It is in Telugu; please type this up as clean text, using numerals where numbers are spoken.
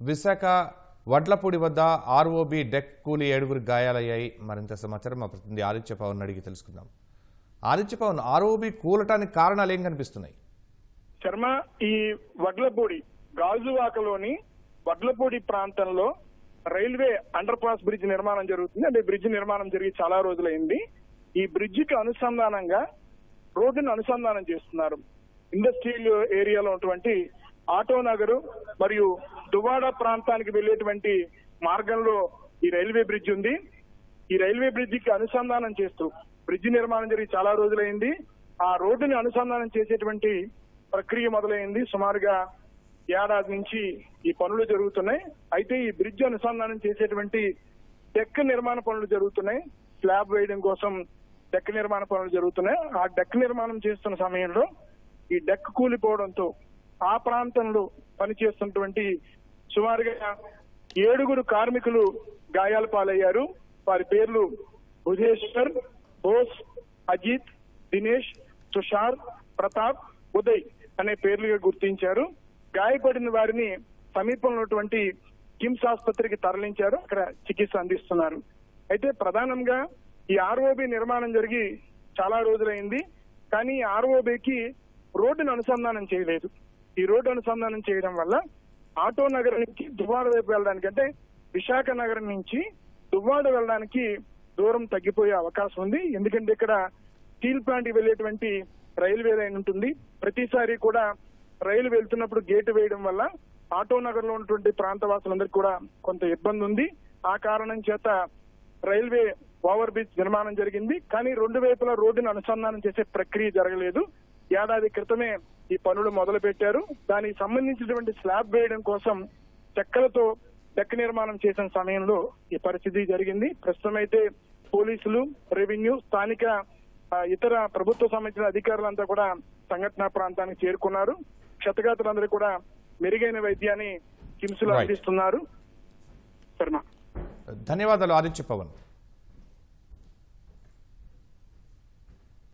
విశాఖ వడ్లపూడి వద్ద ఆర్ఓబి డెక్ కూలి 7 గాయాలయ్యాయి. మరింత సమాచారం మా ప్రతినిధి ఆదిత్య పవన్ అడిగి తెలుసుకుందాం. ఆదిత్య పవన్, ఆర్ఓబి కూలటానికి కారణాలు ఏం కనిపిస్తున్నాయి? శర్మ, ఈ వడ్లపూడి గాజువాకలోని వడ్లపూడి ప్రాంతంలో రైల్వే అండర్ పాస్ బ్రిడ్జ్ నిర్మాణం జరుగుతుంది. అంటే బ్రిడ్జ్ నిర్మాణం జరిగి చాలా రోజులైంది. ఈ బ్రిడ్జికి అనుసంధానంగా రోడ్డును అనుసంధానం చేస్తున్నారు. ఇండస్ట్రియల్ ఏరియాలో ఉన్నటువంటి ఆటో నగరు మరియు దువాడ ప్రాంతానికి వెళ్లేటువంటి మార్గంలో ఈ రైల్వే బ్రిడ్జ్ ఉంది. ఈ రైల్వే బ్రిడ్జికి అనుసంధానం చేస్తూ బ్రిడ్జ్ నిర్మాణం జరిగి చాలా రోజులైంది. ఆ రోడ్డుని అనుసంధానం చేసేటువంటి ప్రక్రియ మొదలైంది. సుమారుగా ఏడాది నుంచి ఈ పనులు జరుగుతున్నాయి. అయితే ఈ బ్రిడ్జ్ అనుసంధానం చేసేటువంటి డెక్ నిర్మాణ పనులు జరుగుతున్నాయి. స్లాబ్ వేయడం కోసం డెక్ నిర్మాణ పనులు జరుగుతున్నాయి. ఆ డెక్ నిర్మాణం చేస్తున్న సమయంలో ఈ డెక్ కూలిపోవడంతో ఆ ప్రాంతంలో పనిచేస్తున్నటువంటి సుమారుగా 7 కార్మికులు గాయాల పాలయ్యారు. వారి పేర్లు భుజేశ్వర్, బోస్, అజిత్, దినేష్, తుషార్, ప్రతాప్, ఉదయ్ అనే పేర్లుగా గుర్తించారు. గాయపడిన వారిని సమీపంలో ఉన్నటువంటి కిమ్స్ ఆసుపత్రికి తరలించారు. అక్కడ చికిత్స అందిస్తున్నారు. అయితే ప్రధానంగా ఈ ఆర్ఓబి నిర్మాణం జరిగి చాలా రోజులైంది. కానీ ఈ ఆర్ఓబికి రోడ్డును అనుసంధానం చేయలేదు. ఈ రోడ్డు అనుసంధానం చేయడం వల్ల ఆటో నగరం నుంచి దువ్వాడ వైపు వెళ్ళడానికి, అంటే విశాఖ నగరం నుంచి దువ్వాడ వెళ్ళడానికి దూరం తగ్గిపోయే అవకాశం ఉంది. ఎందుకంటే ఇక్కడ స్టీల్ ప్లాంట్ వెళ్లేటువంటి రైల్వే లైన్ ఉంటుంది. ప్రతిసారి కూడా రైలు వెళ్తున్నప్పుడు గేటు వేయడం వల్ల ఆటో నగర్ లో ఉన్నటువంటి ప్రాంత వాసులందరికీ కూడా కొంత ఇబ్బంది ఉంది. ఆ కారణం చేత రైల్వే ఓవర్ బ్రిడ్జ్ నిర్మాణం జరిగింది. కానీ 2 వైపులా రోడ్డును అనుసంధానం చేసే ప్రక్రియ జరగలేదు. ఏడాది క్రితమే ఈ పనులు మొదలు పెట్టారు. దానికి సంబంధించినటువంటి స్లాబ్ వేయడం కోసం చెక్కలతో డెక్ నిర్మాణం చేసిన సమయంలో ఈ పరిస్థితి జరిగింది. ప్రస్తుతం అయితే పోలీసులు, రెవెన్యూ, స్థానిక ఇతర ప్రభుత్వ సంబంధించిన అధికారులంతా కూడా సంఘటనా ప్రాంతానికి చేరుకున్నారు. క్షతగాతులందరూ కూడా మెరుగైన వైద్యాన్ని కిమ్స్ లో అందిస్తున్నారు. శర్మ, ధన్యవాదాలు ఆదిత్య పవన్.